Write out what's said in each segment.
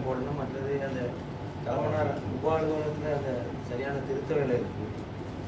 போடணும். மற்றது அந்த தலைமன்னார் உப அலுவலகத்தில் அந்த சரியான திருத்த வேலை இருக்குது,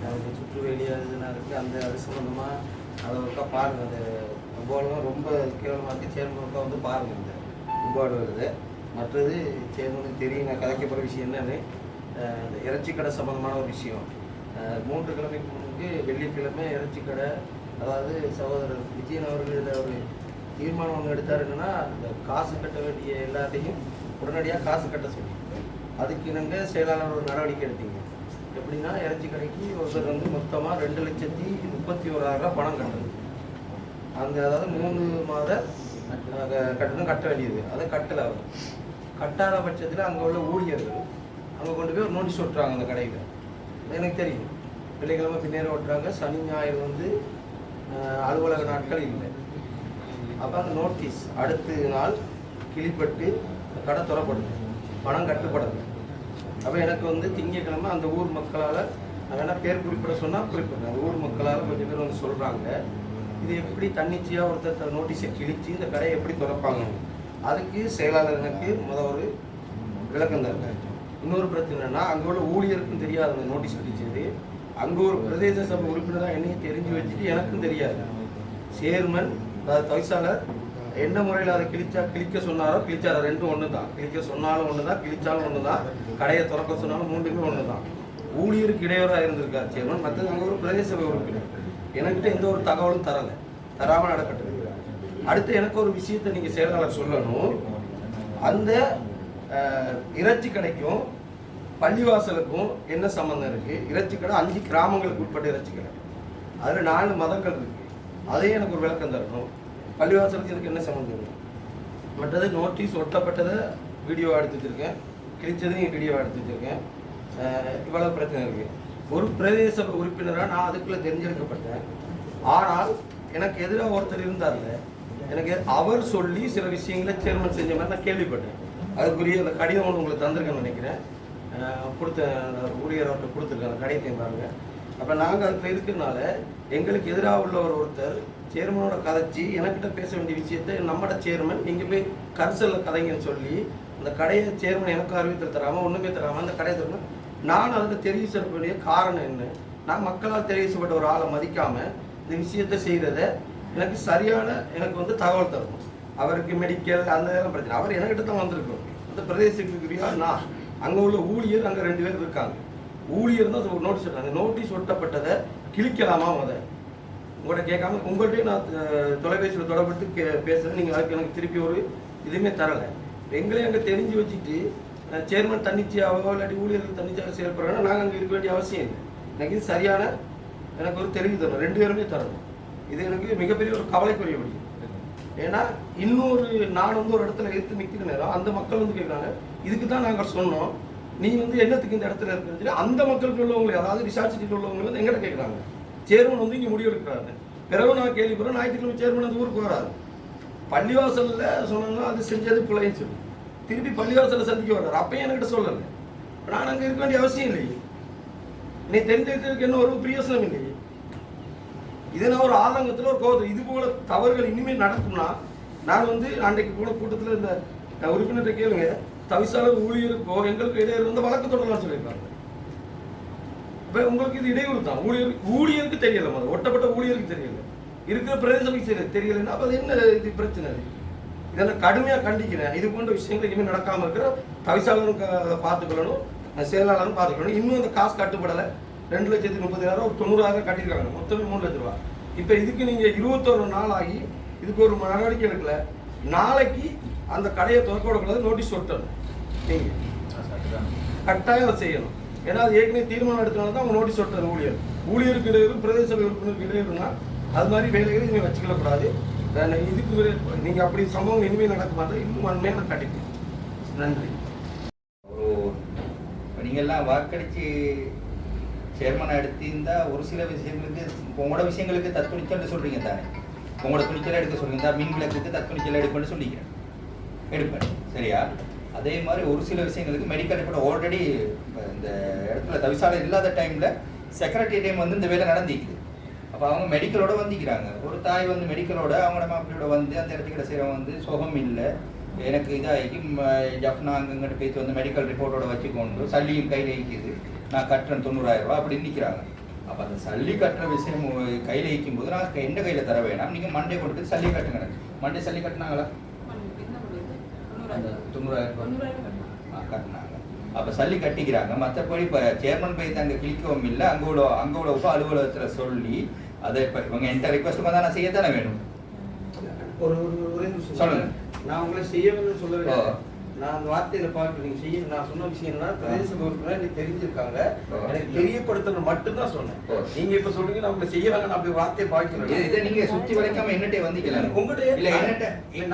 நமக்கு சுற்றுவேலி அதுலாம் இருக்குது. அந்த அது சம்மந்தமாக அதை ஒருக்கா பாருங்கள். அந்த உப அலுவலகம் ரொம்ப கேவலமாக இருக்குது. சேர்மனுக்கா வந்து பாருங்கள் இந்த உப அலுவலகத்தை. மற்றது சேர்மனுக்கு தெரியும் நான் கதைக்கப்படுற விஷயம் என்னன்னு, இந்த இறைச்சி கடை சம்மந்தமான ஒரு விஷயம். 3 கிழமைக்கு முன்னுக்கு வெள்ளிக்கிழமை இறைச்சி கடை, அதாவது சகோதரர் விஜயன் அவர்கள் இதில் ஒரு தீர்மானம் ஒன்று எடுத்தார். என்னென்னா இந்த காசு கட்ட வேண்டிய எல்லாத்தையும் உடனடியாக காசு கட்ட சொல்லி, அதுக்கு இணங்க செயலாளர் ஒரு நடவடிக்கை எடுத்தீங்க. எப்படின்னா இறைச்சி கடைக்கு ஒருத்தர் வந்து மொத்தமாக 2,31,000 பணம் கட்டணும். அந்த அதாவது 3 மாத கட்டணம் கட்ட வேண்டியது, அதை கட்டலை. அவர் கட்டாத பட்சத்தில் அங்கே உள்ள ஊழியர்கள் அங்கே கொண்டு போய் ஒரு நோட்டீஸ் ஒட்டுறாங்க அந்த கடையில். எனக்கு தெரியும், வெள்ளிக்கிழமை பின்னேற ஓட்டுறாங்க, சனி ஞாயிறு வந்து அலுவலக நாட்கள் இல்லை. அப்போ அந்த நோட்டீஸ் அடுத்த நாள் கிளிப்பட்டு கடை துறப்படுது, பணம் கட்டுப்படுது. அப்போ எனக்கு வந்து திங்கக்கிழமை அந்த ஊர் மக்களால், நான் வேணால் பேர் குறிப்பிட சொன்னால் குறிப்பிட்றேன், அந்த ஊர் மக்களால் கொஞ்சம் பேர் வந்து சொல்கிறாங்க, இது எப்படி தன்னிச்சையாக ஒருத்தர் நோட்டீஸை கிழித்து இந்த கடையை எப்படி திறப்பாங்க. அதுக்கு செயலாளர் எனக்கு ஒரு விளக்கம் தருங்க. இன்னொரு பிரச்சனைனா அங்கே உள்ள ஊழியருக்கும் தெரியாது அந்த நோட்டீஸ் கிழிச்சது. அங்கே ஒரு பிரதேச சபை உறுப்பினராக என்னையும் தெரிஞ்சு வச்சுட்டு எனக்கும் தெரியாது. சேர்மன் அதாவது தவிசாளர் என்ன முறையில் அதை கிழிக்க சொன்னாரோ கிழிச்சாரோ, ரெண்டும் ஒன்று தான். கிழிக்க சொன்னாலும் ஒன்று தான், கிழிச்சாலும் ஒன்று தான், கடையை திறக்க சொன்னாலும் 3மே ஒன்று தான். ஊழியருக்கு இடையூறாக இருந்திருக்கார் சேர்மன். மற்றது அங்கே ஒரு பிரதேச சபை உறுப்பினர் எனக்கிட்ட எந்த ஒரு தகவலும் தராமல் நடக்கட்டு. அடுத்து எனக்கு ஒரு விஷயத்தை நீங்கள் செயலாளர் சொல்லணும். அந்த இறைச்சி கடைக்கும் பள்ளிவாசலுக்கும் என்ன சம்மந்தம் இருக்குது? இறைச்சி கடை 5 கிராமங்களுக்கு உட்பட்ட இறைச்சி கடை, அதில் 4 மதங்கள் இருக்குது. அதையும் எனக்கு ஒரு விளக்கம் தரணும். பள்ளிவாசலுக்கு இதுக்கு என்ன சம்மந்தம் இருக்குது? மற்றது நோட்டீஸ் ஒட்டப்பட்டதை வீடியோ எடுத்து வச்சுருக்கேன், கிழிச்சதையும் வீடியோ எடுத்து வச்சுருக்கேன். இவ்வளவு பிரச்சனை இருக்குது. ஒரு பிரதேச உறுப்பினராக நான் அதுக்குள்ளே தெரிஞ்செடுக்கப்பட்டேன். ஆனால் எனக்கு எதிராக ஒருத்தர் இருந்தார்ல, எனக்கு அவர் சொல்லி சில விஷயங்களை சேர்மன் செஞ்ச மாதிரி நான் கேள்விப்பட்டேன். அதுக்குரிய அந்த கடிதம் ஒன்று உங்களுக்கு தந்திருக்கேன்னு நினைக்கிறேன், கொடுத்த ஊழியர் அவர்கிட்ட கொடுத்துருக்கேன் அந்த கடிதத்தையும் பாருங்கள். அப்போ நாங்கள் அதுக்கு இருக்கிறதுனால எங்களுக்கு எதிராக உள்ள ஒருத்தர் சேர்மனோட கதைச்சி எனக்கிட்ட பேச வேண்டிய விஷயத்தை நம்மட சேர்மன் நீங்கள் போய் கரிசலில் கதைங்கன்னு சொல்லி அந்த கடையை சேர்மன் எனக்கு அறிவித்தல் தராமல் ஒன்றுமே தராமல் அந்த கடையை தரணும். நான் அதில் தெரிவு செய்ய வேண்டிய காரணம் என்ன? நான் மக்களால் தெரிவு செய்யப்பட்ட ஒரு ஆளை மதிக்காமல் இந்த விஷயத்தை செய்கிறத எனக்கு சரியான எனக்கு வந்து தகவல் தரணும். அவருக்கு மெடிக்கல் அந்த இதெல்லாம் பிரச்சனை, அவர் என்கிட்ட தான் வந்திருக்கணும். அந்த பிரதேசத்துக்குரிய நான் அங்கே உள்ள ஊழியர் அங்கே 2 பேர் இருக்காங்க. ஊழியர் தான் ஒரு நோட்டீஸ் ஒட்டாங்க. நோட்டீஸ் ஒட்டப்பட்டதை கிழிக்கலாமா? உங்கள்கிட்ட கேட்காம உங்கள்கிட்டயே நான் தொலைபேசியில் தொடர்பட்டு பேசுகிறேன். நீங்கள் அதுக்கு எனக்கு திருப்பி ஒரு இதுவுமே தரலை. எங்களையும் அங்கே தெரிஞ்சு வச்சுட்டு சேர்மன் தன்னிச்சையாவோ இல்லாட்டி ஊழியர்கள் தன்னிச்சையாக செயல்படுறாங்கன்னா நாங்கள் அங்கே இருக்க வேண்டிய அவசியம் இல்லை. எனக்கு இது சரியான எனக்கு ஒரு தெரிவு தரணும், 2 பேருமே தரணும். இது எனக்கு மிகப்பெரிய ஒரு கவலைக்குரிய வழி. ஏன்னா இன்னொரு நான் வந்து ஒரு இடத்துல எடுத்து நிற்கிற நேரம் அந்த மக்கள் வந்து கேட்குறாங்க, இதுக்கு தான் நாங்கள் சொன்னோம், நீ வந்து என்னத்துக்கு இந்த இடத்துல இருக்குன்னு சொல்லி அந்த மக்களுக்கு உள்ளவங்களை, அதாவது ரிசார்ச்சிட்டு உள்ளவங்க வந்து எங்கிட்ட கேட்குறாங்க. சேர்மன் வந்து இங்கே முடிவு எடுக்கிறாரு. பிறகு நான் கேள்விப்படுறேன், ஞாயிற்றுக்கிழமை சேர்மன் அந்த ஊருக்கு வராது. பள்ளிவாசலில் சொன்னோம்னா அது செஞ்சது பிள்ளைன்னு சொல்லி திருப்பி பள்ளிவாசலில் சந்திக்க வர்றாரு. அப்பயும் என்கிட்ட சொல்லலை. நான் அங்கே இருக்க வேண்டிய அவசியம் இல்லையே. நீ தெரிஞ்சுக்கிறதுக்கு என்ன ஒரு பிரயோசனம் இல்லையே. இதை நான் ஒரு ஆதங்கத்தில் ஒரு கோபத்தில் இது போல தவறுகள் இனிமேல் நடக்கும்னா நான் வந்து அன்றைக்கு போன கூட்டத்தில் இந்த உறுப்பினர்கிட்ட கேளுங்க, தவிசாளர் ஊழியருக்கோ எங்களுக்கு இடையூறு வந்து வழக்கு தொடரலாம் சொல்லியிருக்காங்க. இப்போ உங்களுக்கு இது இடையூறு தான். ஊழியருக்கு தெரியல, முதல்ல ஒட்டப்பட்ட ஊழியருக்கு தெரியல, இருக்கிற பிரதேசத்துக்கு தெரியலன்னா அப்போ அது என்ன இது பிரச்சனை? இதெல்லாம் கடுமையாக கண்டிக்கிறேன். இது போன்ற விஷயங்கள் இனிமேல் நடக்காமல் இருக்கிற தவிசாளரும் அதை பார்த்துக்கொள்ளணும், செயலாளரும் பார்த்துக்கணும். இன்னும் அந்த காசு கட்டுப்படலை. 2,30,000 ஒரு 90,000 கட்டியிருக்காங்க, மொத்தமே 3 லட்ச ரூபா. இப்போ இதுக்கு நீங்கள் 21 நாள் ஆகி இதுக்கு ஒரு நடவடிக்கை எடுக்கல. நாளைக்கு அந்த கடையை திறக்க விடக்கூடாது, நோட்டீஸ் ஒட்டணும். நீங்கள் கட்டாயம் அதை செய்யணும். ஏன்னா அது ஏற்கனவே தீர்மானம் எடுத்தனால தான் அவங்க நோட்டீஸ் ஒட்டுறது. ஊழியருக்கு இடையூறு, பிரதேச சபை உறுப்பினருக்கு இடையூறுனா அது மாதிரி வேலைகளை இனிமேல் வச்சுக்கொள்ளக்கூடாது. இதுக்கு நீங்கள் அப்படி சம்பவம் இனிமேல் நடக்க மாட்டேன், இன்னும் வன்மையாக நான் கட்டிப்பேன். நன்றி. நீங்கள்லாம் வாக்களித்து சேர்மனை எடுத்திருந்தா ஒரு சில விஷயங்களுக்கு உங்களோட விஷயங்களுக்கு தத்துணிச்சல் சொல்கிறீங்க தானே, உங்களோட துணிச்சலை எடுக்க சொல்கிறீங்க. மின் விளக்குக்கு தத்துணிச்சல் எடுப்பேன்னு சொல்லிக்கிறேன், எடுப்பேன் சரியா? அதே மாதிரி ஒரு சில விஷயங்களுக்கு மெடிக்கல் ரிப்போர்ட் ஆல்ரெடி இந்த இடத்துல தவிசாலை இல்லாத டைமில் செக்ரட்டரியேட் வந்து இந்த வேலை நடந்திக்குது. அப்போ அவங்க மெடிக்கலோட வந்துக்கிறாங்க. ஒரு தாய் வந்து மெடிக்கலோட அவங்களோட மாப்பிள்ளையோட வந்து அந்த இடத்துக்கிட்ட செய்கிறவங்க வந்து சுகம் இல்லை, எனக்கு இதாகி ஜப்னா அங்கங்கிட்ட பேசி வந்து மெடிக்கல் ரிப்போர்ட்டோட வச்சுக்கொண்டு சல்லியும் கையில் ஈக்குது, நான் கட்டுறேன் 90,000 ரூபா அப்படி நிற்கிறாங்க. அப்போ அந்த சல்லி கட்டுற விஷயம் கையில் ஈக்கும் போது நான் எந்த கையில் தர வேணாம், நீங்கள் மண்டே கொண்டு போய் சல்லி கட்டுங்க. மண்டே சல்லி கட்டினாங்களா? அந்த 90,000 கட்டினாங்க. அப்போ சல்லி கட்டிக்கிறாங்க. மற்றபடி இப்போ சேர்மன் போய் அங்கே கிளிக்கவும் இல்லை, அங்கே உள்ள அலுவலகத்தில் சொல்லி அதை இப்போ இவங்க என்கிட்ட ரிக்வஸ்ட் வந்தால் நான் செய்யத்தானே வேணும். ஒரே சொல்லுங்க. நான் உங்களை செய்யணும்னு சொல்லவே, நான் அந்த வார்த்தையில பார்க்க நீங்க செய்ய நான் சொன்ன விஷயம்னா பிரதேச பொறுப்புனா எனக்கு தெரிஞ்சிருக்காங்க, எனக்கு தெரியப்படுத்தணும் மட்டும்தான் சொன்னேன். நீங்க இப்ப சொல்றீங்க நான் உங்களை செய்ய வேணாம் அப்படி வார்த்தையை பார்க்கணும். இதை நீங்க சுத்தி வளைக்காம என்னட்டே வந்தீங்களா? உங்ககிட்ட இல்ல என்னட்ட இல்ல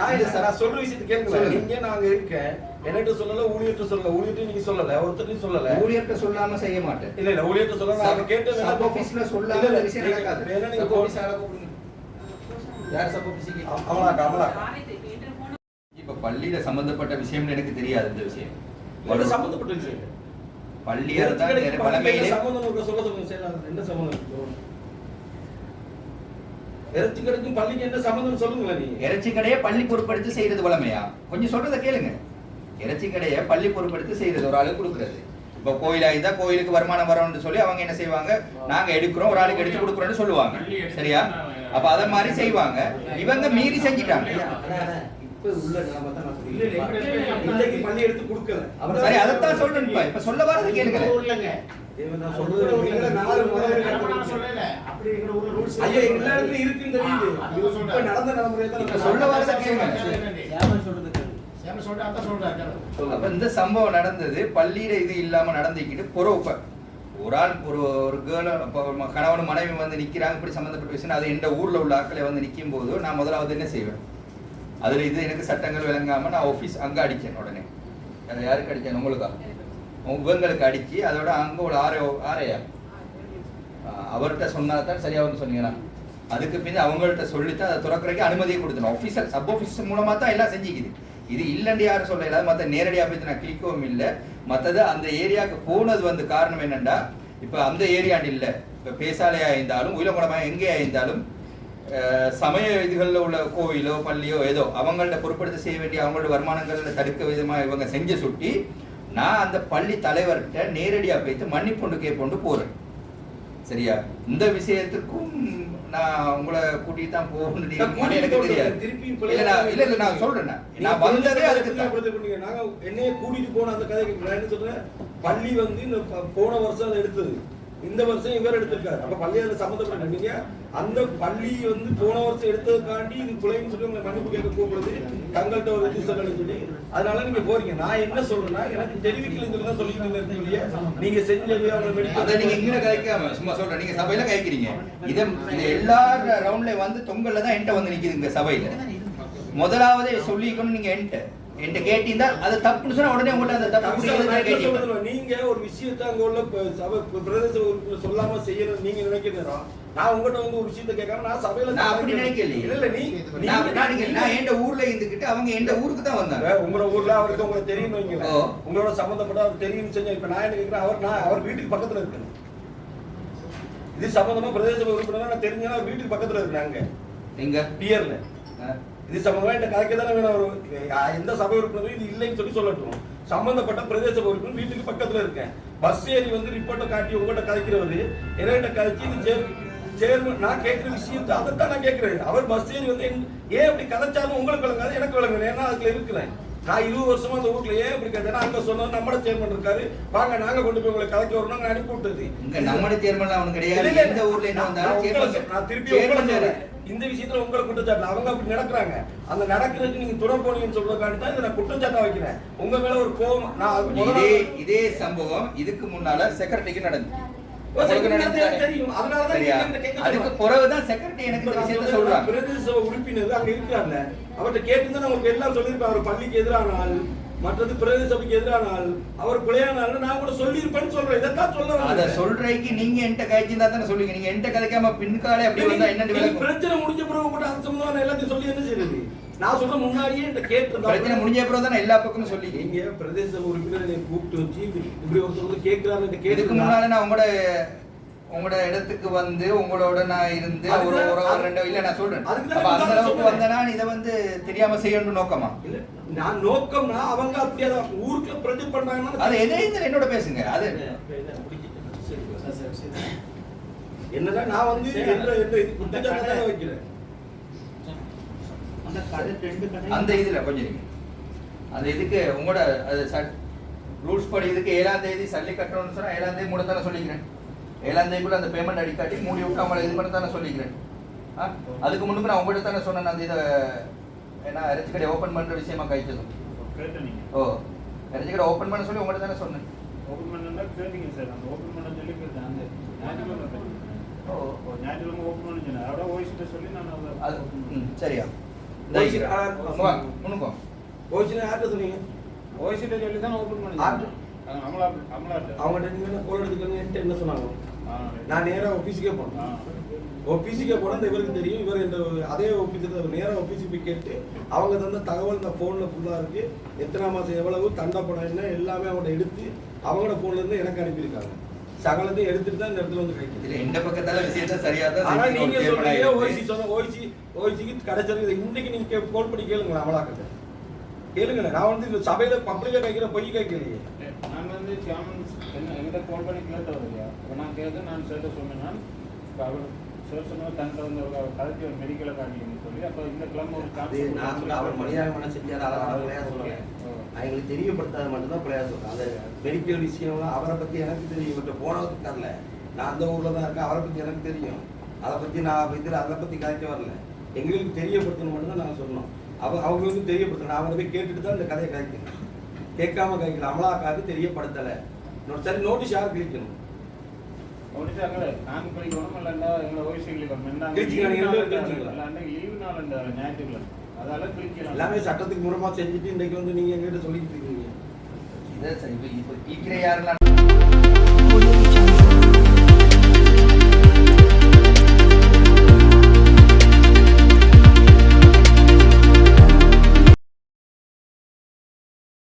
நான் சொல்ற விஷயத்தை கேட்கல. நீங்க நாங்க இருக்கேன் என்னட்ட சொல்லல, ஊழியர்ட்ட சொல்லல, ஊழியர்ட்ட நீங்க சொல்லல, ஒருத்தரையும் சொல்லல. ஊழியர்ட்ட சொல்லாம செய்ய மாட்டேன். இல்ல இல்ல ஊழியர்ட்ட சொல்லல, நான் கேட்ட சப் ஆபீஸ்ல சொல்லாம இந்த விஷயம் நடக்காது. வேற நீங்க போலீஸால கூப்பிடுங்க. யார் சப் ஆபீஸ்க்கு? அமலா. இப்ப பள்ளியில சம்பந்தப்பட்ட விஷயம்னு எனக்கு தெரியாது. இந்த விஷயம் ஒரு சம்பந்தப்பட்ட விஷயம் பள்ளியில தான் பழமையிலே சம்பந்தம் சொல்லுங்க சார். என்ன சம்பந்தம்? இறைச்சி கடைக்கும் பள்ளிக்கு என்ன சம்பந்தம் சொல்லுங்களேன். நீங்க இறைச்சி கடையை பள்ளி பொறுப்படுத்தி செய்யறது வளமையா? கொஞ்சம் சொல்றதை கேளுங்க. இறைச்சி கடையை பள்ளி பொறுப்படுத்தி செய்யறது, ஒரு ஆளுக்கு கொடுக்கறது. இப்போ கோயிலா இருந்தா கோயிலுக்கு வருமானம் வரணும்னு சொல்லி அவங்க என்ன செய்வாங்க, நாங்க எடுக்கிறோம் ஒரு ஆளுக்கு எடுத்து கொடுக்குறோம்னு சொல்லுவாங்க. சரியா? அப்ப அத மாதிரி செய்வாங்க. இவங்க மீறி செஞ்சிட்டாங்க. உள்ள நிலைமை தான் நான் சொல்றேன். இன்னைக்கு பள்ளி எடுத்து கொடுக்கல. சரி, அதத்தான் சொல்றேன். இப்ப சொல்ல வரத கேளுங்க. நான் சொல்றது நீங்க 4 முறை சொல்லல. அப்படி எங்க ஊர்ல ரூல்ஸ் ஐயா எல்லா இடத்துலயும் இருக்குன்னு தெரியுது. இப்ப நடந்த நடைமுறை தான் சொல்ல வரத கேளுங்க. சேமன் சொல்றது கேளுங்க. சேமன் சொல்றா அத சொல்றாங்க. அப்ப இந்த சம்பவம் நடந்தது பள்ளியில இது இல்லாம நடந்துக்கிட்டு பொறவுப்ப ஒரு ஆள் ஒரு கேர்ள் கணவன் மனைவி வந்து நிக்கிறாங்க. இப்படி சம்பந்தப்பட்ட விஷயம் அது எந்த ஊர்ல உள்ள ஆட்களை வந்து நிற்கும் போது நான் முதலாவது என்ன செய்வேன், அதில் இது எனக்கு சட்டங்கள் விளங்காமல் நான் ஆஃபீஸ் அங்கே அடித்தேன். உடனே அதை யாருக்கு அடித்தேன்? உங்களுக்கா? இவங்களுக்கு அடித்து அதோட அங்கே ஒரு ஆரையா அவர்கிட்ட சொன்னா தான் சரியாக வந்து சொன்னீங்கன்னா அதுக்கு பின் அவங்கள்ட்ட சொல்லித்தான் அதை துறக்கிறதுக்கு அனுமதியை கொடுத்தணும். ஆஃபீஸர் சப் ஆஃபீஸர் மூலமாக தான் எல்லாம் செஞ்சுக்குது. இது இல்லைன்னு யாரும் சொல்ல இல்லாத மற்ற நேரடியாக போய் நான் கிளிக்கவும் இல்லை. மற்றது அந்த ஏரியாவுக்கு போனது வந்து காரணம் என்னென்னா, இப்போ அந்த ஏரியாண்டு இல்லை, இப்போ பேசாலையாக இருந்தாலும் உயிலகுணமாக எங்கேயா இருந்தாலும் சமய இதுகளில் உள்ள கோயிலோ பள்ளியோ ஏதோ அவங்கள்ட்ட பொறுப்படுத்தி செய்ய வேண்டிய அவங்களோட வருமானங்களில் தடுக்க விதமாக இவங்க செஞ்ச சுட்டி நான் அந்த பள்ளி தலைவர்கிட்ட நேரடியாக போய்த்து மன்னிப்புண்டு கேட்பொண்டு போகிறேன். சரியா? இந்த விஷயத்துக்கும் நான் உங்களை கூட்டிட்டு தான் போகணும்னு எனக்கு தெரியாது. இல்ல நான் சொல்றேன், நான் வந்ததே அதுக்கு நாங்க என்னைய கூட்டிட்டு போன அந்த கதைக்கு நான் என்ன சொல்றேன், பள்ளி வந்து இந்த போன வருஷம் அதை எடுத்தது, இந்த வருஷம் இவர் எடுத்திருக்காரு. அப்ப பள்ளியால சம்மந்தப்பட்ட நீங்க அந்த பள்ளி வந்து போன வருஷம் எடுத்ததுக்காண்டி இது பிள்ளைன்னு சொல்லி உங்களை மன்னிப்பு கேட்க கூப்பிடுறது தங்கள்கிட்ட ஒரு இது சொல்லணும்னு சொல்லி அதனால நீங்க போறீங்க. நான் என்ன சொல்றேன்னா, எனக்கு தெரிவிக்கலன்னு சொல்லி தான் சொல்லிட்டு இல்லையா, நீங்க செஞ்சது அதை நீங்க இங்க கதைக்காம சும்மா சொல்றேன். நீங்க சபையில கதைக்கிறீங்க. இதை எல்லா ரவுண்ட்ல வந்து தொங்கல்ல தான் என்கிட்ட வந்து நிக்குது. இங்க சபையில முதலாவதே சொல்லிக்கணும். நீங்க என்கிட்ட கேட்டீங்கன்னா அது தப்புன்னு சொன்னா உடனே உங்கள்ட்ட அந்த தப்பு. நீங்க ஒரு விஷயத்த அங்க உள்ள சபை பிரதேச உறுப்பினர் சொல்லாம செய்யணும் நீங்க நினைக்கிறீங்க. நான் உங்ககிட்ட வந்து ஒரு விஷயத்த கேட்காம நான் சபையில நான் அப்படி நினைக்கல. இல்ல நான் எந்த ஊர்ல இருந்துகிட்டு அவங்க எந்த ஊருக்கு தான் வந்தாங்க. உங்களோட ஊர்ல அவருக்கு உங்களுக்கு தெரியும் வைங்கள, உங்களோட சம்பந்தப்பட்ட அவர் தெரியும் செஞ்சா. இப்ப நான் என்ன கேட்கிறேன், நான் அவர் வீட்டுக்கு பக்கத்துல இருக்கேன். இது சம்பந்தமா பிரதேச உறுப்பினர் நான் தெரிஞ்சா அவர் வீட்டுக்கு பக்கத்துல இருக்காங்க. எங்க பியர்ல இது சம்பந்தமா இந்த கதைக்கு தானே வேணும். ஒரு எந்த சபை உறுப்பினரும் இது இல்லைன்னு சொல்லட்டும். சம்பந்தப்பட்ட பிரதேச உறுப்பினர் வீட்டுக்கு பக்கத்துல இருக்கேன். பஸ் ஏறி வந்து ரிப்போர்ட்டை காட்டி உங்கள்கிட்ட கதைக்கிறவரு என்கிட்ட கதைச்சு இது சேர்மன் நான் கேட்கிற விஷயத்தை அதைத்தான் நான் கேட்கிறேன். அவர் பஸ் ஏறி வந்து ஏன் இப்படி கதைச்சாலும் உங்களுக்கு விளங்காது, எனக்கு விளங்குது. ஏன்னா அதுல இருக்கிறேன் நான் 20 வருஷமா அந்த ஊர்ல ஏன் இப்படி கேட்டேன்னா, அங்க சொன்னா நம்மட சேர்மன் இருக்காரு, வாங்க நாங்க கொண்டு போய் உங்களை கதைக்க வரணும், நாங்க அனுப்பி விட்டது. நம்மட சேர்மன் அவனுக்கு கிடையாது. எந்த ஊர்ல என்ன வந்தாலும் நான் திருப்பி உங்களை சொல்றேன். இந்த விஷயத்துல உங்களை குற்றச்சாட்டு அவங்க அப்படி நடக்கிறாங்க. அந்த நடக்கிறதுக்கு நீங்க துணை போனீங்கன்னு சொல்றதுக்காண்டி தான் இதை நான் குற்றச்சாட்டா வைக்கிறேன். உங்க மேல ஒரு கோபம். நான் இதே சம்பவம் இதுக்கு முன்னால செக்ரட்டரிக்கு நடந்தது. உறுப்பினர் அங்க இருக்கிறாங்க, அவர்கிட்ட கேட்டுதான் உங்களுக்கு எல்லாம் சொல்லியிருப்பேன். அவர் பள்ளிக்கு எதிரானால் மற்றது பிரதேச சபைக்கு எதிரானால் அவர் பிள்ளையானால் நான் கூட சொல்லியிருப்பேன்னு சொல்றேன். இதைத்தான் சொல்ல அதை சொல்றதுக்கு நீங்க என்கிட்ட கழிச்சிருந்தா தானே சொல்லுங்க. நீங்க என்கிட்ட கதைக்காம பின்காலே அப்படி வந்தா என்ன பிரச்சனை முடிஞ்ச பிறகு கூட அது சம்பந்தமான எல்லாத்தையும் சொல்லி என்ன செய்யுது. நான் சொல்ற முன்னாடியே இந்த கேட்டு பிரச்சனை முடிஞ்ச பிறகு தான் எல்லா பக்கமும் சொல்லி நீங்க பிரதேச உறுப்பினர் கூப்பிட்டு வச்சு இப்படி ஒருத்தர் கேட்கிறாரு. இந்த கேட்டுக்கு முன்னால நான் உங்களோட இடத்துக்கு வந்து உங்களோட நான் இருந்து ஒரு ரெண்டு இல்ல நான் சொல்றேன். அப்ப அந்த அளவுக்கு வந்தனா இதை வந்து தெரியாம செய்யணும் நோக்கமா? இல்ல நான் நோக்கம்னா அவங்க அப்படியே ஊருக்குள்ள ப்ரொஜெக்ட் பண்றாங்கன்னா அது எதே என்னோட பேசுங்க. அது என்னன்னா நான் வந்து என்ற இது குற்றச்சாட்டு தான் வைக்கிறேன். அந்த இதுல கொஞ்சம் இருங்க. அந்த இதுக்கு உங்களோட அது ரூல்ஸ் படி இதுக்கு 7ஆம் தேதி சல்லி கட்டணும்னு சொன்னா 7ஆம் தேதி மூட தானே சொல்லிக்கிறேன். 7ஆம் தேதிக்குள்ள அந்த பேமெண்ட் அடிக்காட்டி மூடி விட்டு அவங்கள இது பண்ண தானே சொல்லிக்கிறேன். அதுக்கு முன்னுக்கு நான் உங்கள்கிட்ட தானே சொன்னேன் அந்த இதை ஏன்னா இறைச்சி கடை ஓப்பன் பண்ற விஷயமா கழிச்சதும். ஓ இறைச்சி கடை ஓப்பன் பண்ண சொல்லி உங்கள்கிட்ட தானே சொன்னேன். ஓப்பன் பண்ணா கேட்டீங்க சார். அந்த ஓப்பன் பண்ண சொல்லி அந்த ஞாயிற்றுக்கிழமை ஞாயிற்றுக்கிழமை ஓப்பன் பண்ண சொன்னேன். அதோட ஓய்ஸ்ட்டு சொல்லி நான் அது சரியா முன்னுக்கோ ஓய்ஸ்னா யார்கிட்ட சொன்னீங்க? ஓய்ஸ்ட்டு சொல்லி தான் ஓப்பன் பண்ணி அவங்கள்ட்ட நீங்கள் கோல் எடுத்துக்கணும் என்ன சொன்னாங்க? நான் நேராக ஆஃபீஸுக்கே போனேன். ஆஃபீஸுக்கே போனால் இவருக்கு தெரியும். இவர் இந்த அதே ஆஃபீஸில் நேராக ஆஃபீஸுக்கு போய் கேட்டு அவங்க தந்த தகவல் இந்த ஃபோனில் ஃபுல்லாக இருக்குது. எத்தனை மாதம் எவ்வளவு தண்டப்படம் என்ன எல்லாமே அவங்கள்ட்ட எடுத்து அவங்களோட ஃபோன்லேருந்து எனக்கு அனுப்பியிருக்காங்க. சகலத்தையும் எடுத்துட்டு தான் இந்த இடத்துல வந்து கிடைக்குது. இந்த பக்கத்தால விஷயத்தை சரியா தான். ஆனால் நீங்கள் சொல்றீங்க ஓய்சி சொன்ன ஓய்சிக்கு கிடைச்சிருக்கு. இன்னைக்கு நீங்கள் கோல் பண்ணி கேளுங்களேன். அமலாக்கத்தை கேளுங்களேன். நான் வந்து இந்த சபையில் பப்ளிக்காக கேட்குற பொய் கேட்கலையே. நான் வந்து சாமன் எங்கிட்ட கால் பண்ணி கேட்டவர் இல்லையா? இப்போ நான் கேட்க நான் சேர்த்த சொன்னேன். இப்போ அவர் சார் சொன்னால் தன்கிட்ட வந்து கலத்தி ஒரு மெடிக்கலை காட்டிக்கணும்னு சொல்லி அப்போ இந்த கிளம்ப ஒரு நான் அவர் மனிதாபிமானம் செஞ்சார். அதெல்லாம் பிள்ளையா சொல்லுவேன். எங்களுக்கு தெரியப்படுத்தாத மட்டும்தான் பிள்ளையா சொல்கிறேன். அந்த மெடிக்கல் விஷயம்லாம் அவரை பற்றி எனக்கு தெரியும். இவர்கிட்ட போனதுக்கு தரல. நான் அந்த ஊரில் தான் இருக்கேன். அவரை பற்றி எனக்கு தெரியும். அதை பற்றி நான் இதில் அதை பற்றி கதைக்க வரல. எங்களுக்கு தெரியப்படுத்தணும் மட்டும்தான் நாங்கள் சொன்னோம். அவங்களுக்கு தெரியப்படுத்தணும். நான் அவரை போய் கேட்டுட்டு தான் இந்த கதையை கதைக்கணும். கேட்காம கழிக்கல. அமலாக்காது தெரியப்படுத்தலை. சரி நோட்டீஸ் யார் கிழிக்கணும்? நோட்டீஸ் அங்கே நாங்கள் படிக்கணும். இல்லைன்னா எங்களை ஓய்ஸ் கிளிக்கணும். லீவு நாள் இந்த ஞாயிற்றுக்கிழமை அதெல்லாம் கிளிக்கலாம். எல்லாமே சட்டத்துக்கு முறமா செஞ்சுட்டு இன்றைக்கு வந்து நீங்கள் எங்கிட்ட சொல்லிக்கிட்டு இருக்கீங்க. இதை இப்போ யாரெல்லாம்